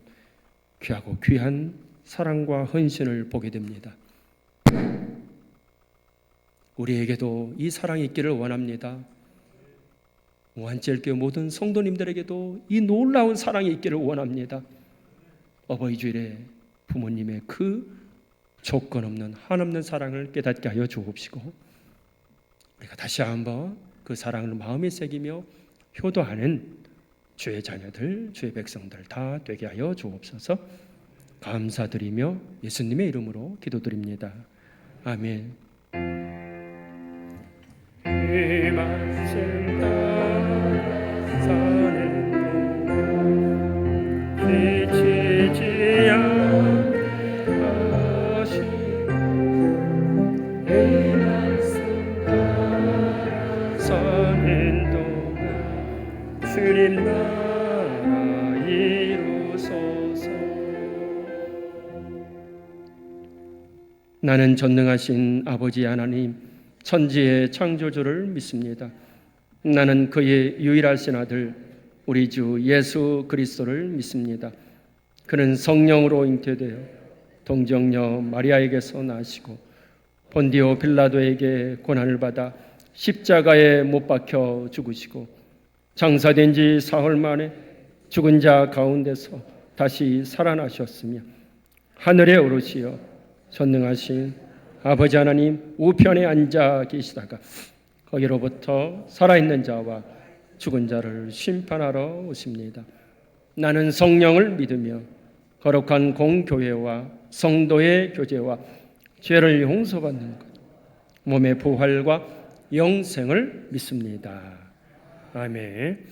귀하고 귀한 사랑과 헌신을 보게 됩니다. 우리에게도 이 사랑이 있기를 원합니다. 무한제일교회 모든 성도님들에게도 이 놀라운 사랑이 있기를 원합니다. 어버이 주일에 부모님의 그 조건 없는 한없는 사랑을 깨닫게 하여 주옵시고, 우리가 다시 한번 그 사랑을 마음에 새기며 효도하는 주의 자녀들, 주의 백성들 다 되게 하여 주옵소서. 감사드리며 예수님의 이름으로 기도드립니다. 아멘. 이 말씀 따라 사는 동안 지치지 않으시 이 말씀 따라 사는 동안 주님 나라 이루소서. 나는 전능하신 아버지 하나님, 천지의 창조주를 믿습니다. 나는 그의 유일하신 아들 우리 주 예수 그리스도를 믿습니다. 그는 성령으로 잉태되어 동정녀 마리아에게서 나시고 본디오 빌라도에게 고난을 받아 십자가에 못 박혀 죽으시고 장사된 지 사흘 만에 죽은 자 가운데서 다시 살아나셨으며 하늘에 오르시어 전능하신 아버지 하나님 우편에 앉아 계시다가 거기로부터 살아있는 자와 죽은 자를 심판하러 오십니다. 나는 성령을 믿으며 거룩한 공교회와 성도의 교제와 죄를 용서받는 것, 몸의 부활과 영생을 믿습니다. 아멘.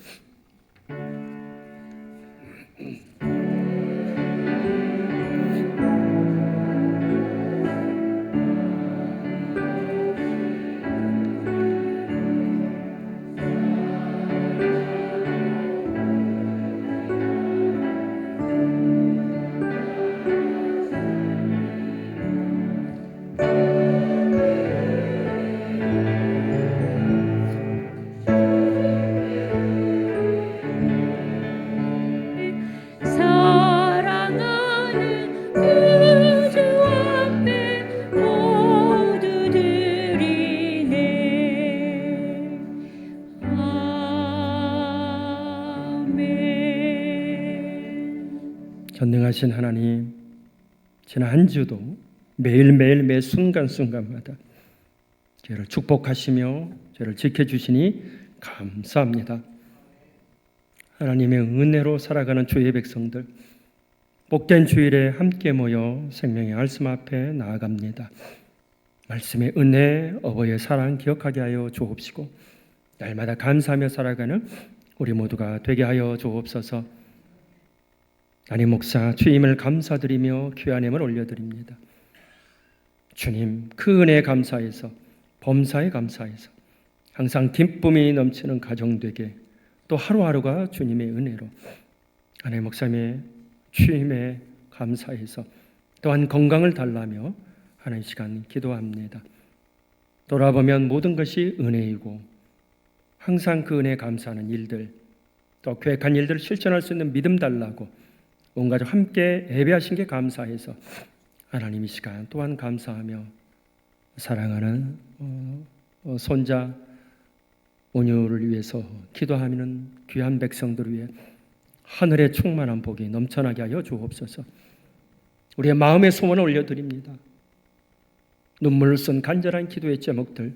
전능하신 하나님, 지난 한 주도 매일매일 매 순간순간마다 저를 축복하시며 저를 지켜주시니 감사합니다. 하나님의 은혜로 살아가는 주의 백성들, 복된 주일에 함께 모여 생명의 말씀 앞에 나아갑니다. 말씀의 은혜, 어버이의 사랑 기억하게 하여 주옵시고 날마다 감사하며 살아가는 우리 모두가 되게 하여 주옵소서. 담임 목사 주임을 감사드리며 귀한 힘을 올려드립니다. 주님, 그 은혜에 감사해서, 범사에 감사해서 항상 기쁨이 넘치는 가정 되게, 또 하루하루가 주님의 은혜로 담임 목사님의 주임에 감사해서 또한 건강을 달라며 하는 시간 기도합니다. 돌아보면 모든 것이 은혜이고 항상 그 은혜에 감사하는 일들, 또 계획한 일들을 실천할 수 있는 믿음 달라고 온 가족 함께 예배하신 게 감사해서 하나님 이 시간 또한 감사하며 사랑하는 손자 온유를 위해서 기도하는 귀한 백성들을 위해 하늘의 충만한 복이 넘쳐나게 하여 주옵소서. 우리의 마음의 소원을 올려드립니다. 눈물을 쓴 간절한 기도의 제목들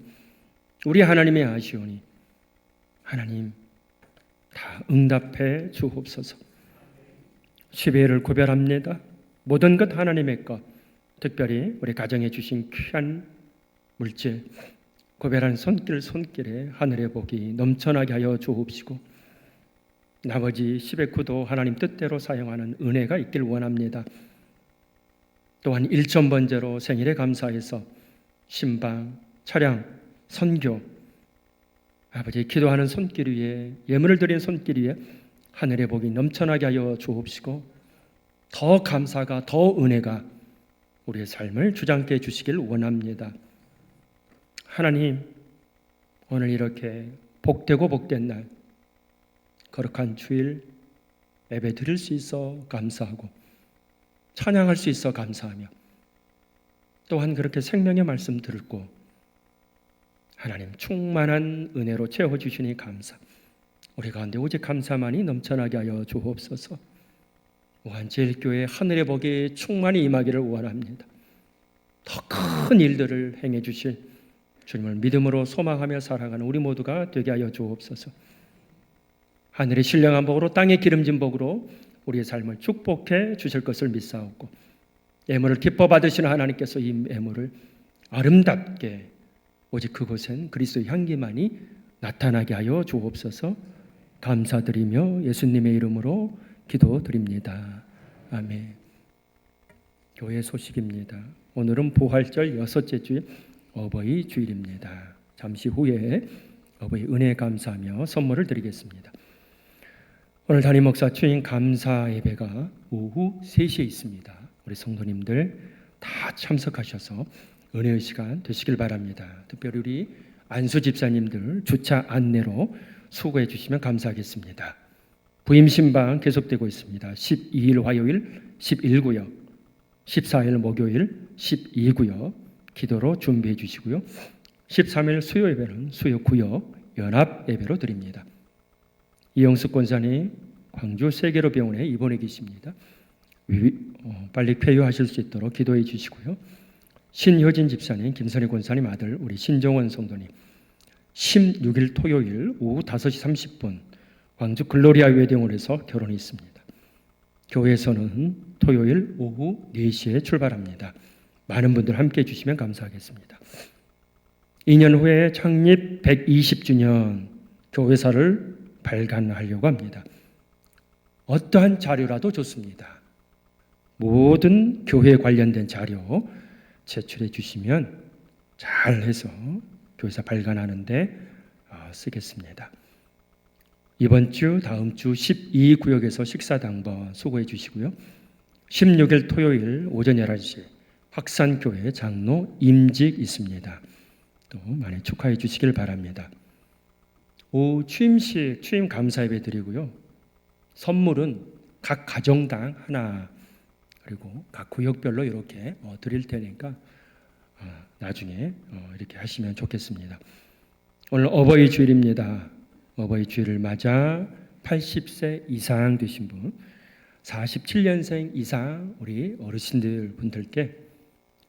우리 하나님의 아시오니 하나님 다 응답해 주옵소서. 12회를 구별합니다. 모든 것 하나님의 것, 특별히 우리 가정에 주신 귀한 물질 구별한 손길에 하늘의 복이 넘쳐나게 하여 주옵시고 나머지 10의 구도 하나님 뜻대로 사용하는 은혜가 있길 원합니다. 또한 1,000번째로 생일에 감사해서 신방, 차량, 선교 아버지 기도하는 손길 위에 예물을 드린 손길 위에 하늘의 복이 넘쳐나게 하여 주옵시고 더 감사가 더 은혜가 우리의 삶을 주장케 해주시길 원합니다. 하나님 오늘 이렇게 복되고 복된 날 거룩한 주일 예배 드릴 수 있어 감사하고 찬양할 수 있어 감사하며 또한 그렇게 생명의 말씀 듣고 하나님 충만한 은혜로 채워주시니 감사. 우리 가운데 오직 감사만이 넘쳐나게 하여 주옵소서. 무한제일교회 하늘의 복이 충만히 임하기를 원합니다. 더 큰 일들을 행해 주실 주님을 믿음으로 소망하며 살아가는 우리 모두가 되게 하여 주옵소서. 하늘의 신령한 복으로 땅의 기름진 복으로 우리의 삶을 축복해 주실 것을 믿사옵고 예물을 기뻐 받으시는 하나님께서 이 예물을 아름답게 오직 그곳엔 그리스도의 향기만이 나타나게 하여 주옵소서. 감사드리며 예수님의 이름으로 기도드립니다. 아멘. 교회 소식입니다. 오늘은 부활절 6째 주일 어버이 주일입니다. 잠시 후에 어버이 은혜 감사하며 선물을 드리겠습니다. 오늘 담임 목사 추인 감사 예배가 오후 3시에 있습니다. 우리 성도님들 다 참석하셔서 은혜의 시간 되시길 바랍니다. 특별히 우리 안수 집사님들 주차 안내로 수고해 주시면 감사하겠습니다. 부임 신방 계속되고 있습니다. 12일 화요일 11구역, 14일 목요일 12구역 기도로 준비해 주시고요. 13일 수요 예배는 수요 구역 연합 예배로 드립니다. 이영숙 권사님 광주 세계로 병원에 입원해 계십니다. 빨리 쾌유하실 수 있도록 기도해 주시고요. 신효진 집사님, 김선희 권사님 아들 우리 신종원 성도님 16일 토요일 오후 5시 30분 광주 글로리아 웨딩홀에서 결혼이 있습니다. 교회에서는 토요일 오후 4시에 출발합니다. 많은 분들 함께해 주시면 감사하겠습니다. 2년 후에 창립 120주년 교회사를 발간하려고 합니다. 어떠한 자료라도 좋습니다. 모든 교회에 관련된 자료 제출해 주시면 잘해서 교회사 발간하는데 쓰겠습니다. 이번 주 다음 주 12구역에서 식사당번 수고해 주시고요. 16일 토요일 오전 11시 확산교회 장로 임직 있습니다. 또 많이 축하해 주시길 바랍니다. 오후 취임식 취임 감사 예배 드리고요. 선물은 각 가정당 하나 그리고 각 구역별로 이렇게 드릴 테니까 나중에 이렇게 하시면 좋겠습니다. 오늘 어버이 주일입니다. 어버이 주일을 맞아 80세 이상 되신 분, 47년생 이상 우리 어르신들 분들께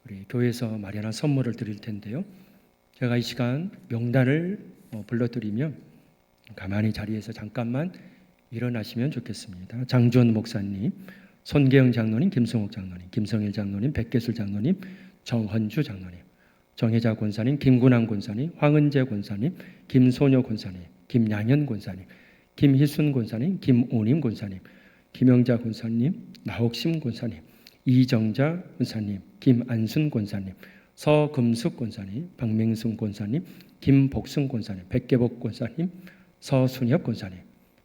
우리 교회에서 마련한 선물을 드릴 텐데요. 제가 이 시간 명단을 불러드리면 가만히 자리에서 잠깐만 일어나시면 좋겠습니다. 장주원 목사님, 손계영 장로님, 김성옥 장로님, 김성일 장로님, 백계술 장로님, 정헌주 장로님, 정혜자 권사님, 김군환 권사님, 황은재 권사님, 김소녀 권사님, 김양현 권사님, 김희순 권사님, 김오님 권사님, 김영자 권사님, 나옥심 권사님, 이정자 권사님, 김안순 권사님, 서금숙 권사님, 박맹순 권사님, 김복승 권사님, 백계복 권사님, 서순엽 권사님,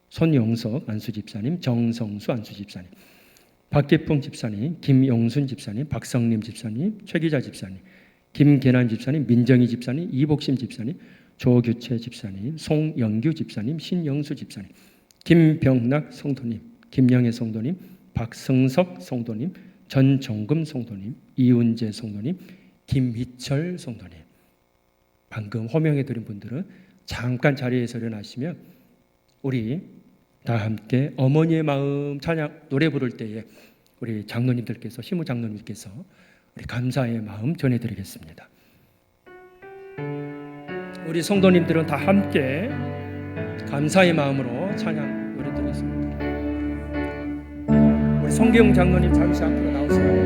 손용석 안수집사님, 정성수 안수집사님, 박기풍 집사님, 김용순 집사님, 박성림 집사님, 최기자 집사님, 김계난 집사님, 민정희 집사님, 이복심 집사님, 조규채 집사님, 송영규 집사님, 신영수 집사님, 김병락 성도님, 김영애 성도님, 박성석 성도님, 전정금 성도님, 이운재 성도님, 김희철 성도님. 방금 호명해 드린 분들은 잠깐 자리에서 일어나시면 우리 다 함께 어머니의 마음 찬양 노래 부를 때에 우리 장로님들께서 시무 장로님께서 우리 감사의 마음 전해드리겠습니다. 우리 성도님들은 다 함께 감사의 마음으로 찬양 노래 드리겠습니다. 우리 성경 장로님 잠시 앞으로 나오세요.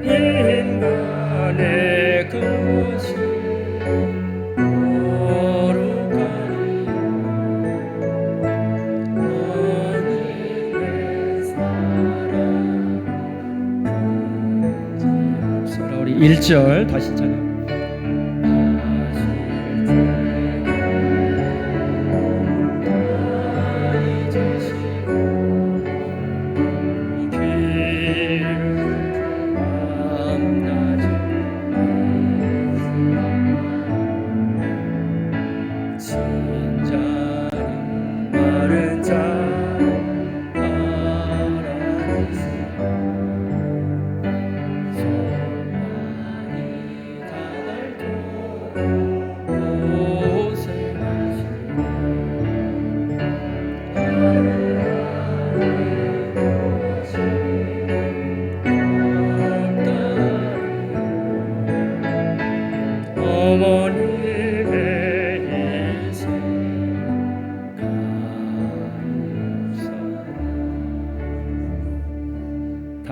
인간의 것이 우리 1절 다시 찬양.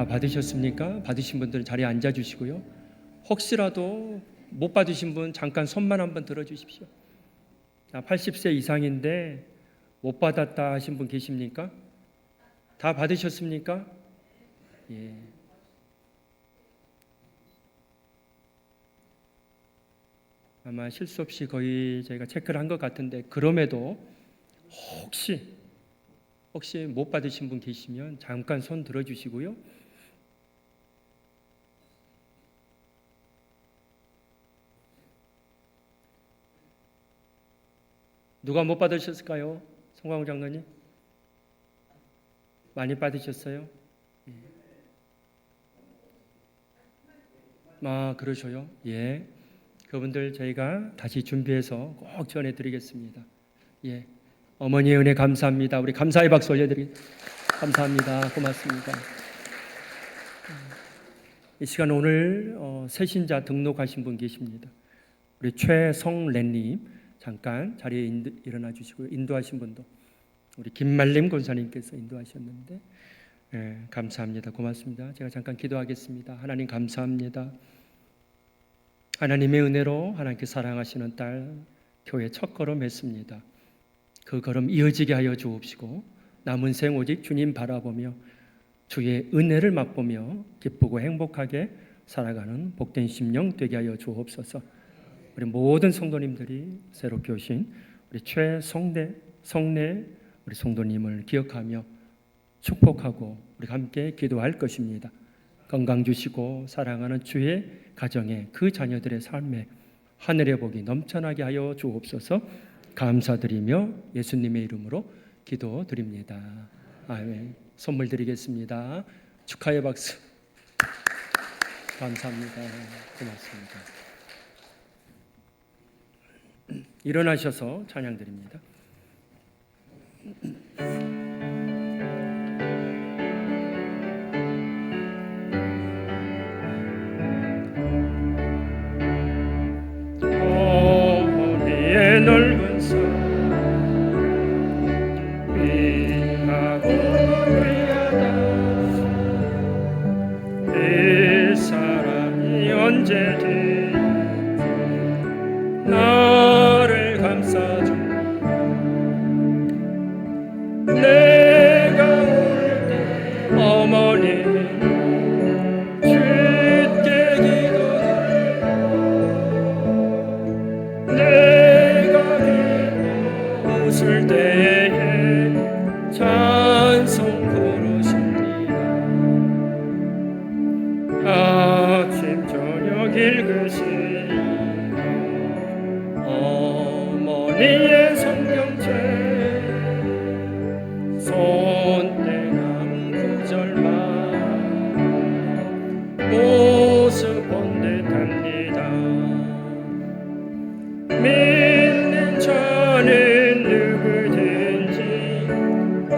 다 받으셨습니까? 받으신 분들은 자리에 앉아 주시고요. 혹시라도 못 받으신 분 잠깐 손만 한번 들어 주십시오. 80세 이상인데 못 받았다 하신 분 계십니까? 다 받으셨습니까? 예. 아마 실수 없이 거의 저희가 체크를 한 것 같은데, 그럼에도 혹시 못 받으신 분 계시면 잠깐 손 들어 주시고요. 누가 못 받으셨을까요? 송광호 장로님? 많이 받으셨어요? 예. 그러셔요? 예. 그분들 저희가 다시 준비해서 꼭 전해드리겠습니다. 예. 어머니의 은혜 감사합니다. 우리 감사의 박수 올려드리겠습니다. 감사합니다. 고맙습니다. 이 시간 오늘 새신자 등록하신 분 계십니다. 우리 최성랜님 잠깐 자리에 일어나 주시고요. 인도하신 분도 우리 김말림 권사님께서 인도하셨는데, 감사합니다. 고맙습니다. 제가 잠깐 기도하겠습니다. 하나님 감사합니다. 하나님의 은혜로 하나님께 사랑하시는 딸 교회 첫 걸음 했습니다. 그 걸음 이어지게 하여 주옵시고 남은 생 오직 주님 바라보며 주의 은혜를 맛보며 기쁘고 행복하게 살아가는 복된 심령 되게 하여 주옵소서. 우리 모든 성도님들이 새롭게 오신 우리 최성내 우리 성도님을 기억하며 축복하고 우리 함께 기도할 것입니다. 건강 주시고 사랑하는 주의 가정에 그 자녀들의 삶에 하늘의 복이 넘쳐나게 하여 주옵소서. 감사드리며 예수님의 이름으로 기도드립니다. 아멘. 선물 드리겠습니다. 축하의 박수. 감사합니다. 고맙습니다. 일어나셔서 찬양 드립니다. 어머니의 넓은 산 위하고 위하다 이 사랑이 언제든 나를 감싸줘 내가 울 때 어머니 주께 기도드려 내가 기뻐 웃을 때에 찬송 부르십니다. 아침 저녁 읽으시 어머니의 성경책 손때남 구절만 모습 본 듯합니다. 믿는 자는 누구든지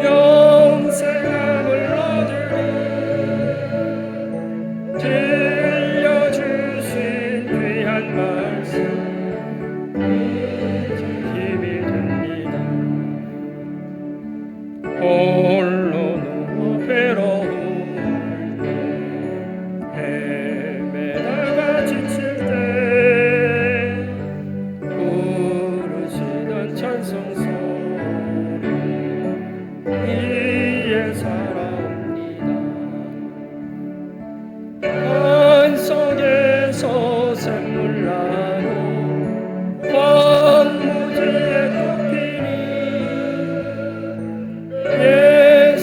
영생함을 얻으리 들려주신 귀한 말씀 홀로 누워 괴로울 때 헤매다가 지칠 때 부르시던 찬송 소리 이에 살아옵니다. 산 속에서 샘물 나고 황무지에 꽃피니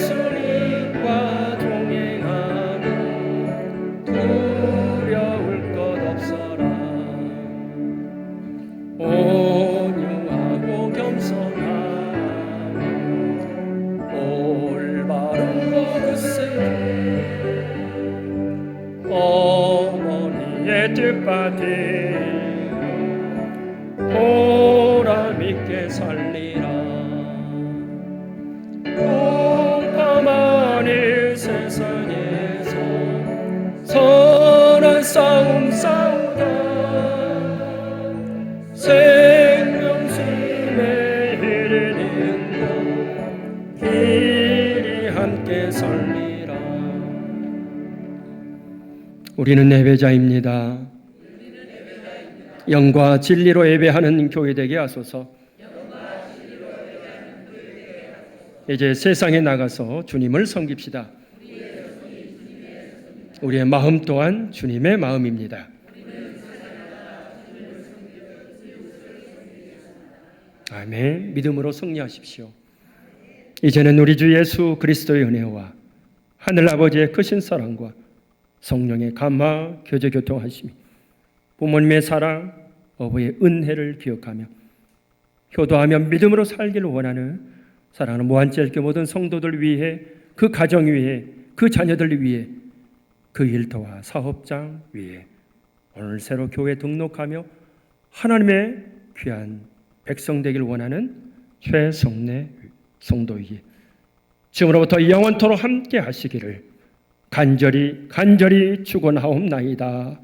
예수님과 동행하며 두려울 것 없어라. 온유하고 겸손하며 올바른 거룩세 어머니의 뜻받들어 보람 있게 살리라. 공파만일 세상에서 선한 싸움 싸우다 생명심에 이르는 것 길이 함께 살리라. 우리는 예배자입니다. 영과 진리로 예배하는 교회 되게 하소서. 이제 세상에 나가서 주님을 섬깁시다. 우리의 마음 또한 주님의 마음입니다. 아멘. 믿음으로 승리하십시오. 이제는 우리 주 예수 그리스도의 은혜와 하늘 아버지의 크신 사랑과 성령의 감화 교제 교통하심이 부모님의 사랑, 어부의 은혜를 기억하며 효도하며 믿음으로 살기를 원하는 사랑하는 무한절교 모든 성도들 위해 그 가정 위해 그 자녀들 위해 그 일터와 사업장 위해 오늘 새로 교회 등록하며 하나님의 귀한 백성 되길 원하는 최성내 성도이기 지금으로부터 영원토록 함께 하시기를 간절히 축원하옵나이다.